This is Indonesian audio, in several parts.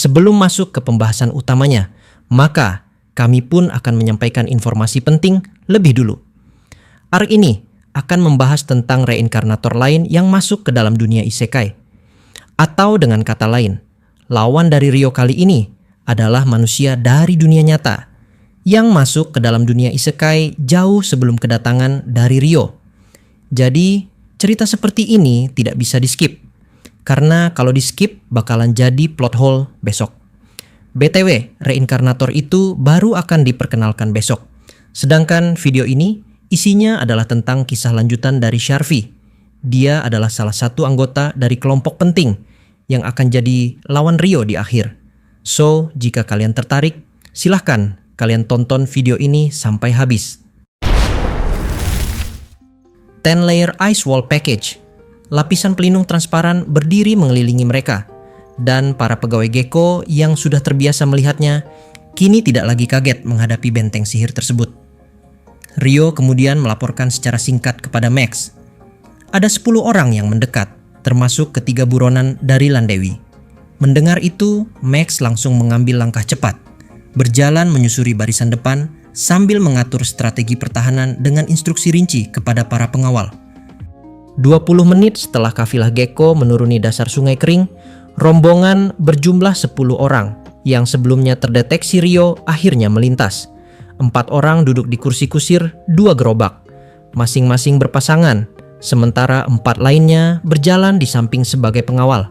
Sebelum masuk ke pembahasan utamanya, maka kami pun akan menyampaikan informasi penting lebih dulu. Arc ini akan membahas tentang reinkarnator lain yang masuk ke dalam dunia isekai. Atau dengan kata lain, lawan dari Ryo kali ini adalah manusia dari dunia nyata yang masuk ke dalam dunia isekai jauh sebelum kedatangan dari Ryo. Jadi, cerita seperti ini tidak bisa di-skip. Karena kalau di-skip bakalan jadi plot hole besok. BTW, reinkarnator itu baru akan diperkenalkan besok. Sedangkan video ini isinya adalah tentang kisah lanjutan dari Sharvie. Dia adalah salah satu anggota dari kelompok penting yang akan jadi lawan Ryo di akhir. So, jika kalian tertarik, silahkan kalian tonton video ini sampai habis. 10 Layer Ice Wall Package. Lapisan pelindung transparan berdiri mengelilingi mereka, dan para pegawai Gecko yang sudah terbiasa melihatnya kini tidak lagi kaget menghadapi benteng sihir tersebut. Ryo kemudian melaporkan secara singkat kepada Max. Ada 10 orang yang mendekat, termasuk ketiga buronan dari Landewi. Mendengar itu, Max langsung mengambil langkah cepat, berjalan menyusuri barisan depan sambil mengatur strategi pertahanan dengan instruksi rinci kepada para pengawal. 20 menit setelah kafilah Gecko menuruni dasar sungai kering, rombongan berjumlah 10 orang yang sebelumnya terdeteksi Ryo akhirnya melintas. 4 orang duduk di kursi kusir 2 gerobak, masing-masing berpasangan, sementara 4 lainnya berjalan di samping sebagai pengawal.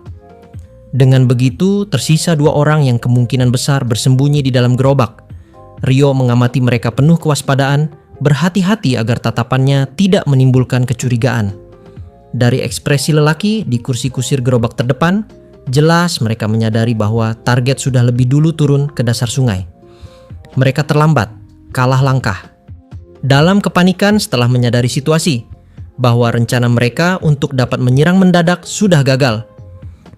Dengan begitu, tersisa 2 orang yang kemungkinan besar bersembunyi di dalam gerobak. Ryo mengamati mereka penuh kewaspadaan, berhati-hati agar tatapannya tidak menimbulkan kecurigaan. Dari ekspresi lelaki di kursi kusir gerobak terdepan, jelas mereka menyadari bahwa target sudah lebih dulu turun ke dasar sungai. Mereka terlambat, kalah langkah. Dalam kepanikan setelah menyadari situasi, bahwa rencana mereka untuk dapat menyerang mendadak sudah gagal.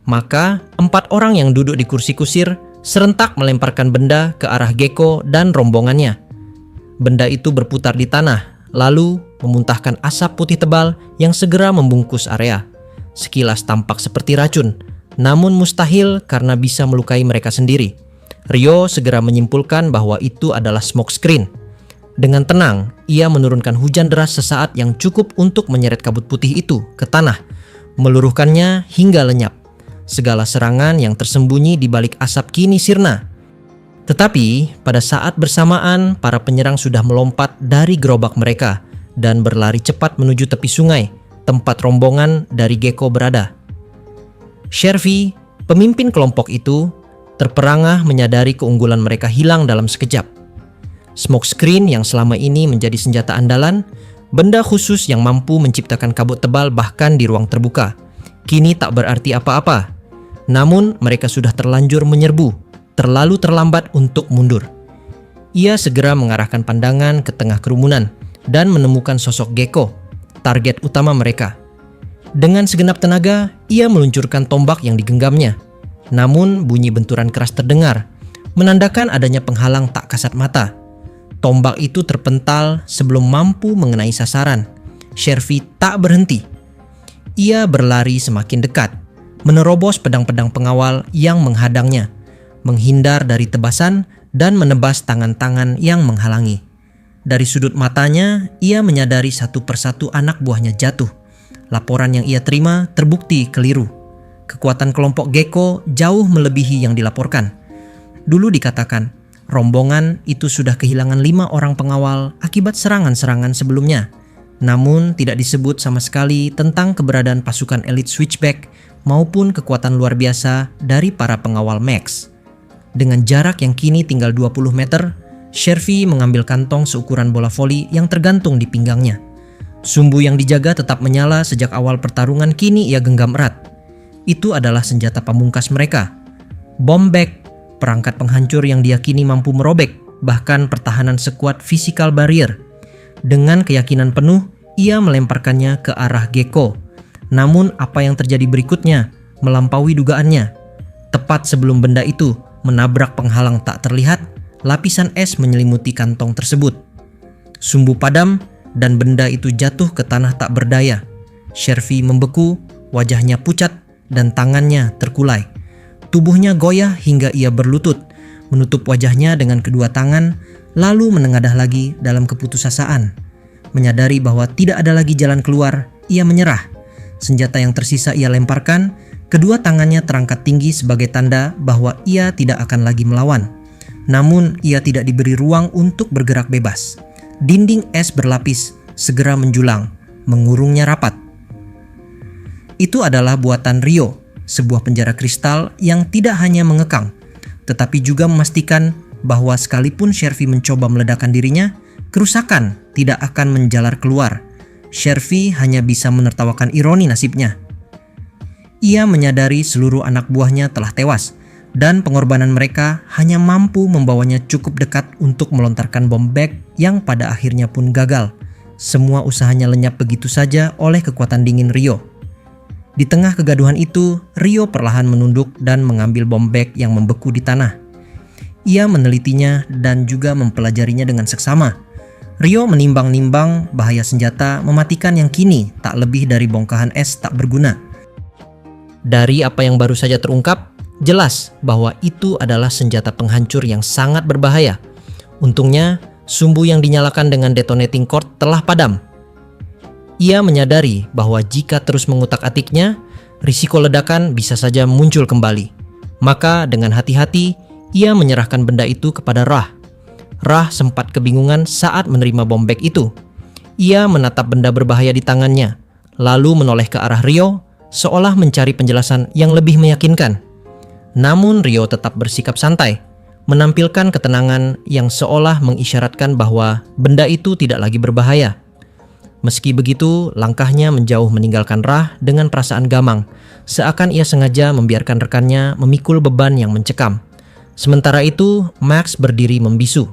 Maka, 4 orang yang duduk di kursi kusir serentak melemparkan benda ke arah Gecko dan rombongannya. Benda itu berputar di tanah, lalu memuntahkan asap putih tebal yang segera membungkus area. Sekilas tampak seperti racun, namun mustahil karena bisa melukai mereka sendiri. Ryo segera menyimpulkan bahwa itu adalah smoke screen. Dengan tenang, ia menurunkan hujan deras sesaat yang cukup untuk menyeret kabut putih itu ke tanah, meluruhkannya hingga lenyap. Segala serangan yang tersembunyi di balik asap kini sirna. Tetapi, pada saat bersamaan, para penyerang sudah melompat dari gerobak mereka dan berlari cepat menuju tepi sungai, tempat rombongan dari Gecko berada. Sharvie, pemimpin kelompok itu, terperangah menyadari keunggulan mereka hilang dalam sekejap. Smoke screen yang selama ini menjadi senjata andalan, benda khusus yang mampu menciptakan kabut tebal bahkan di ruang terbuka, kini tak berarti apa-apa. Namun mereka sudah terlanjur menyerbu, terlalu terlambat untuk mundur. Ia segera mengarahkan pandangan ke tengah kerumunan dan menemukan sosok Gecko, target utama mereka. Dengan segenap tenaga, ia meluncurkan tombak yang digenggamnya. Namun bunyi benturan keras terdengar, menandakan adanya penghalang tak kasat mata. Tombak itu terpental sebelum mampu mengenai sasaran. Sharvie tak berhenti. Ia berlari semakin dekat, menerobos pedang-pedang pengawal yang menghadangnya, menghindar dari tebasan dan menebas tangan-tangan yang menghalangi. Dari sudut matanya, ia menyadari satu persatu anak buahnya jatuh. Laporan yang ia terima terbukti keliru. Kekuatan kelompok Gecko jauh melebihi yang dilaporkan. Dulu dikatakan, rombongan itu sudah kehilangan 5 orang pengawal akibat serangan-serangan sebelumnya. Namun tidak disebut sama sekali tentang keberadaan pasukan elit Switchback maupun kekuatan luar biasa dari para pengawal Max. Dengan jarak yang kini tinggal 20 meter, Sharvie mengambil kantong seukuran bola voli yang tergantung di pinggangnya. Sumbu yang dijaga tetap menyala sejak awal pertarungan kini ia genggam erat. Itu adalah senjata pamungkas mereka. Bomb bag, perangkat penghancur yang diyakini mampu merobek bahkan pertahanan sekuat physical barrier. Dengan keyakinan penuh, ia melemparkannya ke arah Gecko. Namun apa yang terjadi berikutnya melampaui dugaannya. Tepat sebelum benda itu menabrak penghalang tak terlihat, lapisan es menyelimuti kantong tersebut. Sumbu padam dan benda itu jatuh ke tanah tak berdaya. Sharvie membeku, wajahnya pucat dan tangannya terkulai. Tubuhnya goyah hingga ia berlutut, menutup wajahnya dengan kedua tangan, lalu menengadah lagi dalam keputusasaan. Menyadari bahwa tidak ada lagi jalan keluar, ia menyerah. Senjata yang tersisa ia lemparkan, kedua tangannya terangkat tinggi sebagai tanda bahwa ia tidak akan lagi melawan. Namun ia tidak diberi ruang untuk bergerak bebas. Dinding es berlapis segera menjulang, mengurungnya rapat. Itu adalah buatan Rio, sebuah penjara kristal yang tidak hanya mengekang, tetapi juga memastikan bahwa sekalipun Shervy mencoba meledakkan dirinya, kerusakan tidak akan menjalar keluar. Shervy hanya bisa menertawakan ironi nasibnya. Ia menyadari seluruh anak buahnya telah tewas, dan pengorbanan mereka hanya mampu membawanya cukup dekat untuk melontarkan bom bag yang pada akhirnya pun gagal. Semua usahanya lenyap begitu saja oleh kekuatan dingin Rio. Di tengah kegaduhan itu, Rio perlahan menunduk dan mengambil bom bag yang membeku di tanah. Ia menelitinya dan juga mempelajarinya dengan seksama. Rio menimbang-nimbang bahaya senjata mematikan yang kini tak lebih dari bongkahan es tak berguna. Dari apa yang baru saja terungkap, jelas bahwa itu adalah senjata penghancur yang sangat berbahaya. Untungnya, sumbu yang dinyalakan dengan detonating cord telah padam. Ia menyadari bahwa jika terus mengutak-atiknya, risiko ledakan bisa saja muncul kembali. Maka dengan hati-hati, ia menyerahkan benda itu kepada Rah. Rah sempat kebingungan saat menerima bom bag itu. Ia menatap benda berbahaya di tangannya, lalu menoleh ke arah Rio, seolah mencari penjelasan yang lebih meyakinkan. Namun Rio tetap bersikap santai, menampilkan ketenangan yang seolah mengisyaratkan bahwa benda itu tidak lagi berbahaya. Meski begitu, langkahnya menjauh meninggalkan Rah dengan perasaan gamang, seakan ia sengaja membiarkan rekannya memikul beban yang mencekam. Sementara itu, Max berdiri membisu.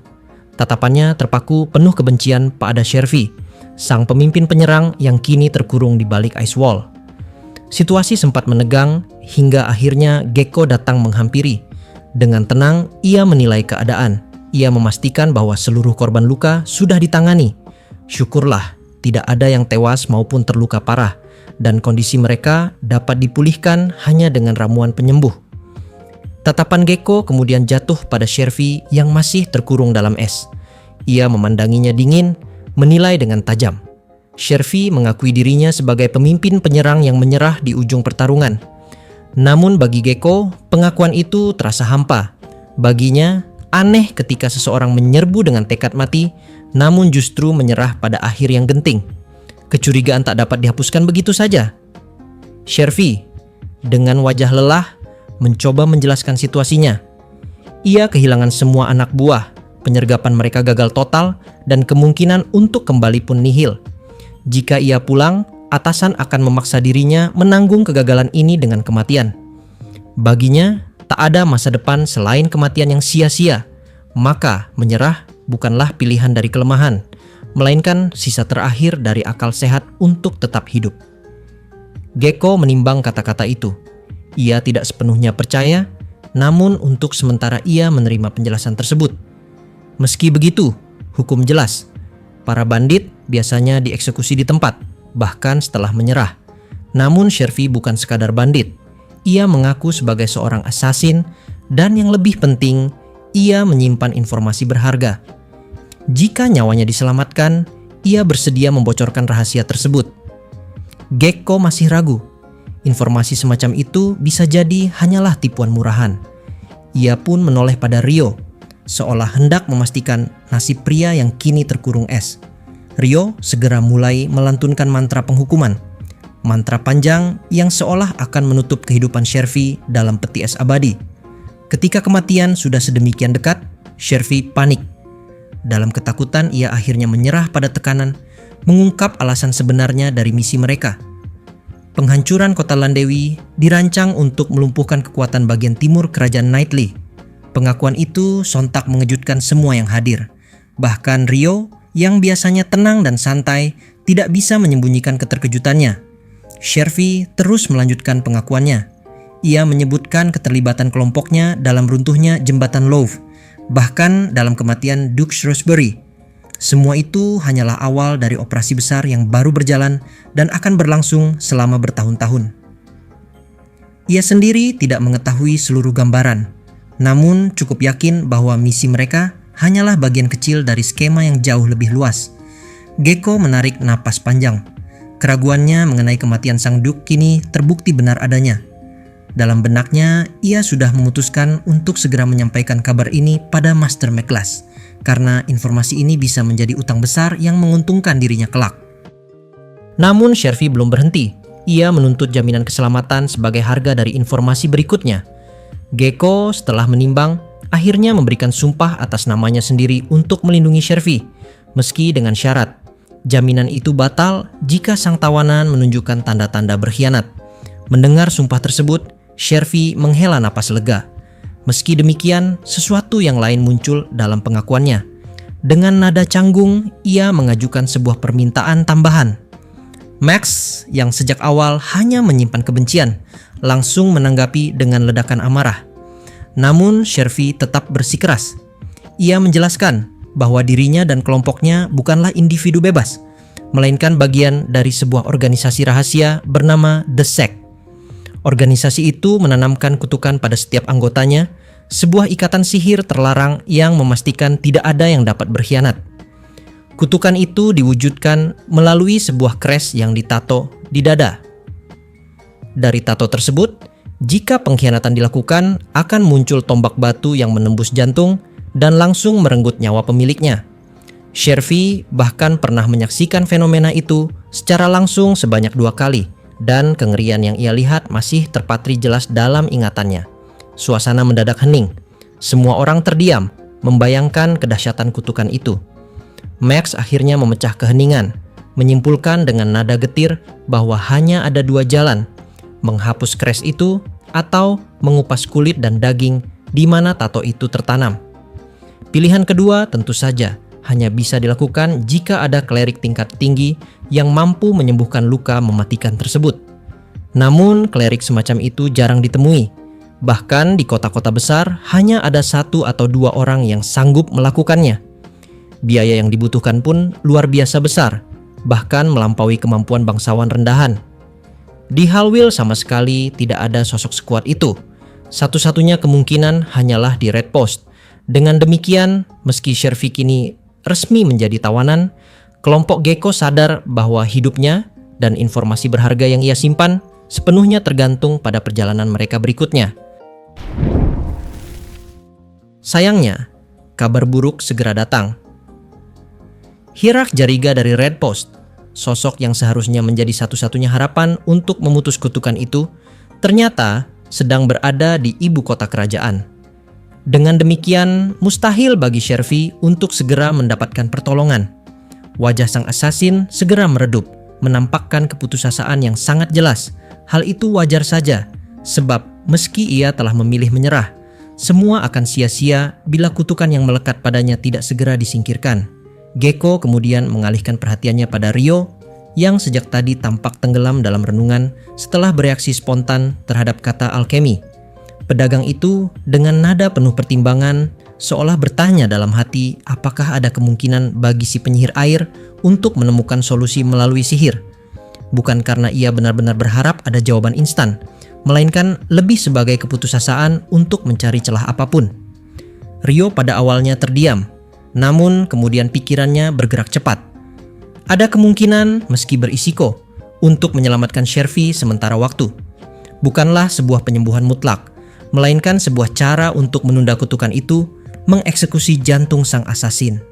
Tatapannya terpaku penuh kebencian pada Shervy, sang pemimpin penyerang yang kini terkurung di balik ice wall. Situasi sempat menegang hingga akhirnya Gecko datang menghampiri. Dengan tenang, ia menilai keadaan. Ia memastikan bahwa seluruh korban luka sudah ditangani. Syukurlah, tidak ada yang tewas maupun terluka parah, dan kondisi mereka dapat dipulihkan hanya dengan ramuan penyembuh. Tatapan Gecko kemudian jatuh pada Shervy yang masih terkurung dalam es. Ia memandanginya dingin, menilai dengan tajam. Shervy mengakui dirinya sebagai pemimpin penyerang yang menyerah di ujung pertarungan. Namun bagi Gecko, pengakuan itu terasa hampa. Baginya, aneh ketika seseorang menyerbu dengan tekad mati, namun justru menyerah pada akhir yang genting. Kecurigaan tak dapat dihapuskan begitu saja. Shervy, dengan wajah lelah, mencoba menjelaskan situasinya. Ia kehilangan semua anak buah, penyergapan mereka gagal total, dan kemungkinan untuk kembali pun nihil. Jika ia pulang, atasan akan memaksa dirinya menanggung kegagalan ini dengan kematian. Baginya, tak ada masa depan selain kematian yang sia-sia. Maka menyerah bukanlah pilihan dari kelemahan, melainkan sisa terakhir dari akal sehat untuk tetap hidup. Gecko menimbang kata-kata itu. Ia tidak sepenuhnya percaya, namun untuk sementara ia menerima penjelasan tersebut. Meski begitu, hukum jelas. Para bandit biasanya dieksekusi di tempat, bahkan setelah menyerah. Namun Shervy bukan sekadar bandit. Ia mengaku sebagai seorang assassin, dan yang lebih penting, ia menyimpan informasi berharga. Jika nyawanya diselamatkan, ia bersedia membocorkan rahasia tersebut. Gecko masih ragu. Informasi semacam itu bisa jadi hanyalah tipuan murahan. Ia pun menoleh pada Rio, seolah hendak memastikan nasib pria yang kini terkurung es. Rio segera mulai melantunkan mantra penghukuman. Mantra panjang yang seolah akan menutup kehidupan Shervy dalam peti es abadi. Ketika kematian sudah sedemikian dekat, Shervy panik. Dalam ketakutan ia akhirnya menyerah pada tekanan, mengungkap alasan sebenarnya dari misi mereka. Penghancuran kota Landewi dirancang untuk melumpuhkan kekuatan bagian timur kerajaan Knightly. Pengakuan itu sontak mengejutkan semua yang hadir. Bahkan Rio yang biasanya tenang dan santai tidak bisa menyembunyikan keterkejutannya. Shervy terus melanjutkan pengakuannya. Ia menyebutkan keterlibatan kelompoknya dalam runtuhnya jembatan Love, bahkan dalam kematian Duke Shrewsbury. Semua itu hanyalah awal dari operasi besar yang baru berjalan dan akan berlangsung selama bertahun-tahun. Ia sendiri tidak mengetahui seluruh gambaran, namun cukup yakin bahwa misi mereka hanyalah bagian kecil dari skema yang jauh lebih luas. Gecko menarik napas panjang. Keraguannya mengenai kematian sang Duke kini terbukti benar adanya. Dalam benaknya, ia sudah memutuskan untuk segera menyampaikan kabar ini pada Master McLash, karena informasi ini bisa menjadi utang besar yang menguntungkan dirinya kelak. Namun Shervy belum berhenti. Ia menuntut jaminan keselamatan sebagai harga dari informasi berikutnya. Gecko setelah menimbang, akhirnya memberikan sumpah atas namanya sendiri untuk melindungi Shervy, meski dengan syarat. Jaminan itu batal jika sang tawanan menunjukkan tanda-tanda berkhianat. Mendengar sumpah tersebut, Shervy menghela napas lega. Meski demikian, sesuatu yang lain muncul dalam pengakuannya. Dengan nada canggung, ia mengajukan sebuah permintaan tambahan. Max, yang sejak awal hanya menyimpan kebencian, langsung menanggapi dengan ledakan amarah. Namun Shervy tetap bersikeras. Ia menjelaskan bahwa dirinya dan kelompoknya bukanlah individu bebas, melainkan bagian dari sebuah organisasi rahasia bernama The Sect. Organisasi itu menanamkan kutukan pada setiap anggotanya, sebuah ikatan sihir terlarang yang memastikan tidak ada yang dapat berkhianat. Kutukan itu diwujudkan melalui sebuah kres yang ditato di dada. Dari tato tersebut, jika pengkhianatan dilakukan, akan muncul tombak batu yang menembus jantung dan langsung merenggut nyawa pemiliknya. Shervy bahkan pernah menyaksikan fenomena itu secara langsung sebanyak 2 kali, dan kengerian yang ia lihat masih terpatri jelas dalam ingatannya. Suasana mendadak hening. Semua orang terdiam, membayangkan kedahsyatan kutukan itu. Max akhirnya memecah keheningan, menyimpulkan dengan nada getir bahwa hanya ada 2 jalan, menghapus kres itu atau mengupas kulit dan daging di mana tato itu tertanam. Pilihan kedua tentu saja hanya bisa dilakukan jika ada klerik tingkat tinggi yang mampu menyembuhkan luka mematikan tersebut. Namun klerik semacam itu jarang ditemui. Bahkan di kota-kota besar hanya ada 1 atau 2 orang yang sanggup melakukannya. Biaya yang dibutuhkan pun luar biasa besar, bahkan melampaui kemampuan bangsawan rendahan. Di Halwil sama sekali tidak ada sosok sekuat itu. Satu-satunya kemungkinan hanyalah di Red Post. Dengan demikian, meski Shervy kini resmi menjadi tawanan, kelompok Gecko sadar bahwa hidupnya dan informasi berharga yang ia simpan sepenuhnya tergantung pada perjalanan mereka berikutnya. Sayangnya, kabar buruk segera datang. Hirak Jariga dari Red Post, sosok yang seharusnya menjadi satu-satunya harapan untuk memutus kutukan itu, ternyata sedang berada di ibu kota kerajaan. Dengan demikian, mustahil bagi Shervy untuk segera mendapatkan pertolongan. Wajah sang asasin segera meredup, menampakkan keputusasaan yang sangat jelas. Hal itu wajar saja, sebab meski ia telah memilih menyerah, semua akan sia-sia bila kutukan yang melekat padanya tidak segera disingkirkan. Gecko kemudian mengalihkan perhatiannya pada Rio yang sejak tadi tampak tenggelam dalam renungan setelah bereaksi spontan terhadap kata alkemi. Pedagang itu dengan nada penuh pertimbangan seolah bertanya dalam hati apakah ada kemungkinan bagi si penyihir air untuk menemukan solusi melalui sihir. Bukan karena ia benar-benar berharap ada jawaban instan, melainkan lebih sebagai keputusasaan untuk mencari celah apapun. Rio pada awalnya terdiam, namun kemudian pikirannya bergerak cepat. Ada kemungkinan meski berisiko untuk menyelamatkan Shervy sementara waktu. Bukanlah sebuah penyembuhan mutlak, melainkan sebuah cara untuk menunda kutukan itu mengeksekusi jantung sang asasin.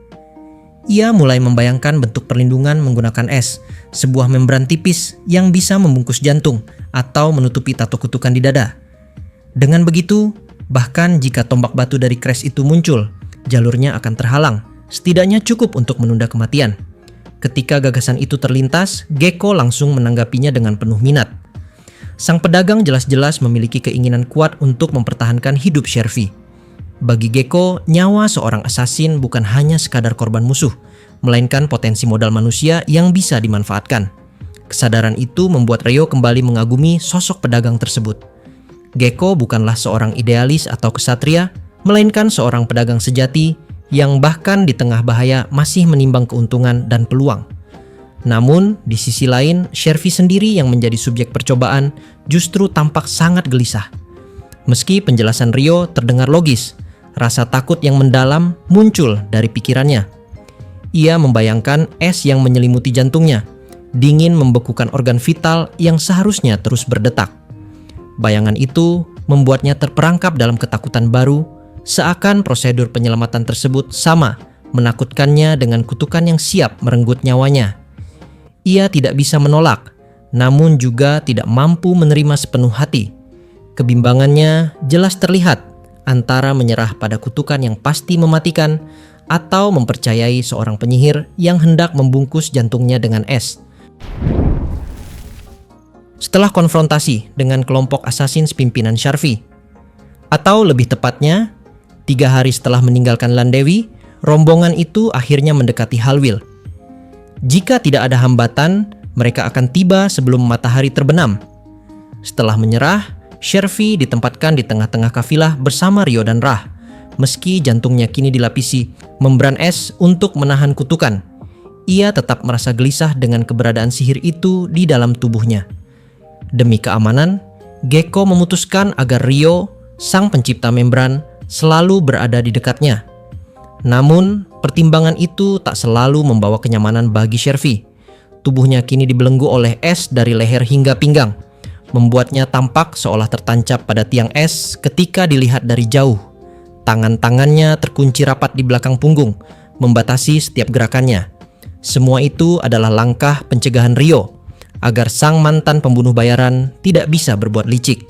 Ia mulai membayangkan bentuk perlindungan menggunakan es, sebuah membran tipis yang bisa membungkus jantung atau menutupi tato kutukan di dada. Dengan begitu, bahkan jika tombak batu dari kres itu muncul, jalurnya akan terhalang, setidaknya cukup untuk menunda kematian. Ketika gagasan itu terlintas, Gecko langsung menanggapinya dengan penuh minat. Sang pedagang jelas-jelas memiliki keinginan kuat untuk mempertahankan hidup Shervy. Bagi Gecko, nyawa seorang asasin bukan hanya sekadar korban musuh, melainkan potensi modal manusia yang bisa dimanfaatkan. Kesadaran itu membuat Rio kembali mengagumi sosok pedagang tersebut. Gecko bukanlah seorang idealis atau kesatria, melainkan seorang pedagang sejati yang bahkan di tengah bahaya masih menimbang keuntungan dan peluang. Namun, di sisi lain, Shervy sendiri yang menjadi subjek percobaan justru tampak sangat gelisah. Meski penjelasan Rio terdengar logis, rasa takut yang mendalam muncul dari pikirannya. Ia membayangkan es yang menyelimuti jantungnya, dingin membekukan organ vital yang seharusnya terus berdetak. Bayangan itu membuatnya terperangkap dalam ketakutan baru, seakan prosedur penyelamatan tersebut sama menakutkannya dengan kutukan yang siap merenggut nyawanya. Ia tidak bisa menolak, namun juga tidak mampu menerima sepenuh hati. Kebimbangannya jelas terlihat antara menyerah pada kutukan yang pasti mematikan atau mempercayai seorang penyihir yang hendak membungkus jantungnya dengan es. Setelah konfrontasi dengan kelompok assassin pimpinan Sharvy, atau lebih tepatnya, 3 hari setelah meninggalkan Landewi, rombongan itu akhirnya mendekati Halwil. Jika tidak ada hambatan, mereka akan tiba sebelum matahari terbenam. Setelah menyerah, Shervy ditempatkan di tengah-tengah kafilah bersama Rio dan Rah. Meski jantungnya kini dilapisi membran es untuk menahan kutukan, ia tetap merasa gelisah dengan keberadaan sihir itu di dalam tubuhnya. Demi keamanan, Gekko memutuskan agar Rio, sang pencipta membran, selalu berada di dekatnya. Namun, pertimbangan itu tak selalu membawa kenyamanan bagi Shervy. Tubuhnya kini dibelenggu oleh es dari leher hingga pinggang, membuatnya tampak seolah tertancap pada tiang es ketika dilihat dari jauh. Tangan-tangannya terkunci rapat di belakang punggung, membatasi setiap gerakannya. Semua itu adalah langkah pencegahan Rio, agar sang mantan pembunuh bayaran tidak bisa berbuat licik.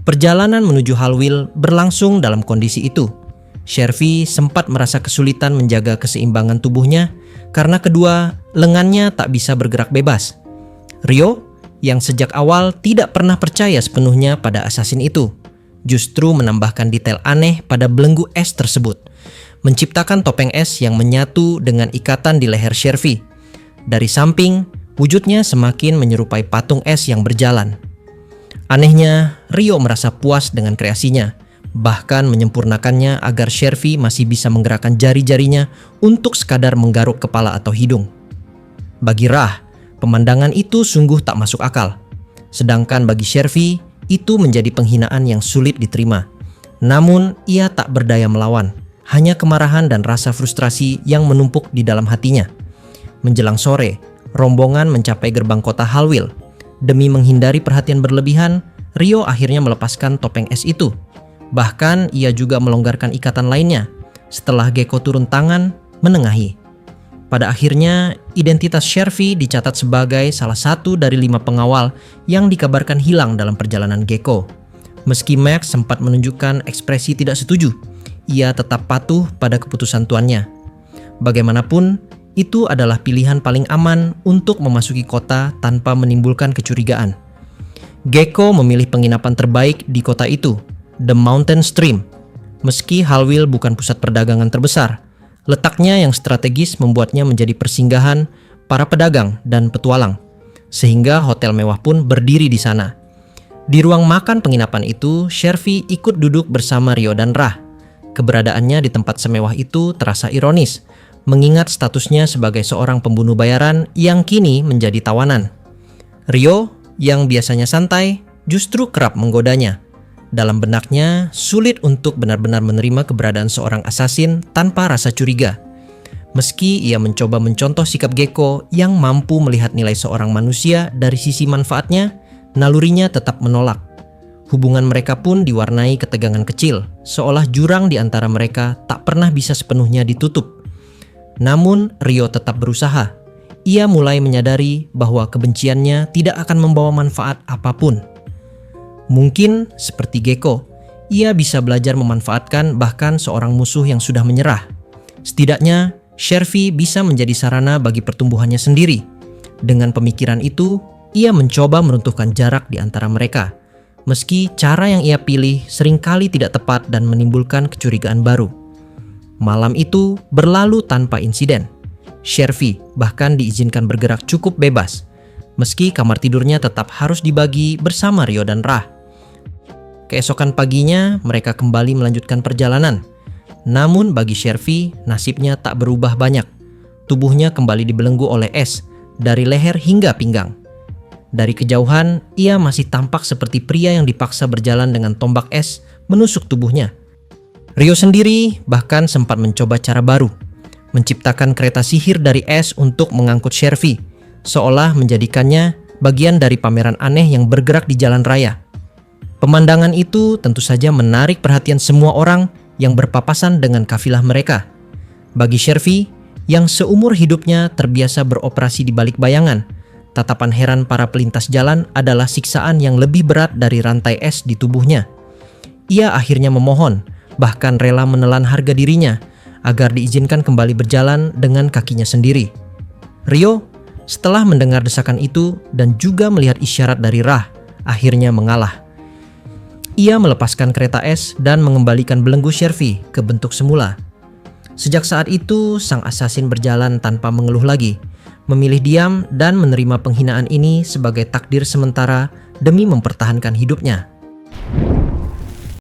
Perjalanan menuju Halwil berlangsung dalam kondisi itu. Shervy sempat merasa kesulitan menjaga keseimbangan tubuhnya karena kedua lengannya tak bisa bergerak bebas. Rio, yang sejak awal tidak pernah percaya sepenuhnya pada assassin itu, justru menambahkan detail aneh pada belenggu es tersebut, menciptakan topeng es yang menyatu dengan ikatan di leher Shervy. Dari samping, wujudnya semakin menyerupai patung es yang berjalan. Anehnya, Rio merasa puas dengan kreasinya, bahkan menyempurnakannya agar Shervy masih bisa menggerakkan jari-jarinya untuk sekadar menggaruk kepala atau hidung. Bagi Rah, pemandangan itu sungguh tak masuk akal. Sedangkan bagi Shervy, itu menjadi penghinaan yang sulit diterima. Namun, ia tak berdaya melawan. Hanya kemarahan dan rasa frustrasi yang menumpuk di dalam hatinya. Menjelang sore, rombongan mencapai gerbang kota Halwil. Demi menghindari perhatian berlebihan, Rio akhirnya melepaskan topeng es itu. Bahkan ia juga melonggarkan ikatan lainnya setelah Gekko turun tangan menengahi. Pada akhirnya, identitas Shervy dicatat sebagai salah satu dari 5 pengawal yang dikabarkan hilang dalam perjalanan Gekko. Meski Max sempat menunjukkan ekspresi tidak setuju, ia tetap patuh pada keputusan tuannya. Bagaimanapun, itu adalah pilihan paling aman untuk memasuki kota tanpa menimbulkan kecurigaan. Gekko memilih penginapan terbaik di kota itu, The Mountain Stream. Meski Halwil bukan pusat perdagangan terbesar, letaknya yang strategis membuatnya menjadi persinggahan para pedagang dan petualang, sehingga hotel mewah pun berdiri di sana. Di ruang makan penginapan itu, Shervy ikut duduk bersama Rio dan Rah. Keberadaannya di tempat semewah itu terasa ironis, mengingat statusnya sebagai seorang pembunuh bayaran yang kini menjadi tawanan. Rio, yang biasanya santai, justru kerap menggodanya. Dalam benaknya, sulit untuk benar-benar menerima keberadaan seorang assassin tanpa rasa curiga. Meski ia mencoba mencontoh sikap Gekko yang mampu melihat nilai seorang manusia dari sisi manfaatnya, nalurinya tetap menolak. Hubungan mereka pun diwarnai ketegangan kecil, seolah jurang di antara mereka tak pernah bisa sepenuhnya ditutup. Namun, Rio tetap berusaha. Ia mulai menyadari bahwa kebenciannya tidak akan membawa manfaat apapun. Mungkin seperti Gekko, ia bisa belajar memanfaatkan bahkan seorang musuh yang sudah menyerah. Setidaknya, Shervy bisa menjadi sarana bagi pertumbuhannya sendiri. Dengan pemikiran itu, ia mencoba meruntuhkan jarak di antara mereka. Meski cara yang ia pilih seringkali tidak tepat dan menimbulkan kecurigaan baru. Malam itu berlalu tanpa insiden. Shervy bahkan diizinkan bergerak cukup bebas, meski kamar tidurnya tetap harus dibagi bersama Rio dan Rah. Keesokan paginya, mereka kembali melanjutkan perjalanan. Namun bagi Shervy, nasibnya tak berubah banyak. Tubuhnya kembali dibelenggu oleh es, dari leher hingga pinggang. Dari kejauhan, ia masih tampak seperti pria yang dipaksa berjalan dengan tombak es menusuk tubuhnya. Rio sendiri bahkan sempat mencoba cara baru, menciptakan kereta sihir dari es untuk mengangkut Shervy, seolah menjadikannya bagian dari pameran aneh yang bergerak di jalan raya. Pemandangan itu tentu saja menarik perhatian semua orang yang berpapasan dengan kafilah mereka. Bagi Shervy, yang seumur hidupnya terbiasa beroperasi di balik bayangan, tatapan heran para pelintas jalan adalah siksaan yang lebih berat dari rantai es di tubuhnya. Ia akhirnya memohon, bahkan rela menelan harga dirinya, agar diizinkan kembali berjalan dengan kakinya sendiri. Rio, setelah mendengar desakan itu dan juga melihat isyarat dari Rah, akhirnya mengalah. Ia melepaskan kereta es dan mengembalikan belenggu Shervy ke bentuk semula. Sejak saat itu, sang asasin berjalan tanpa mengeluh lagi, memilih diam dan menerima penghinaan ini sebagai takdir sementara demi mempertahankan hidupnya.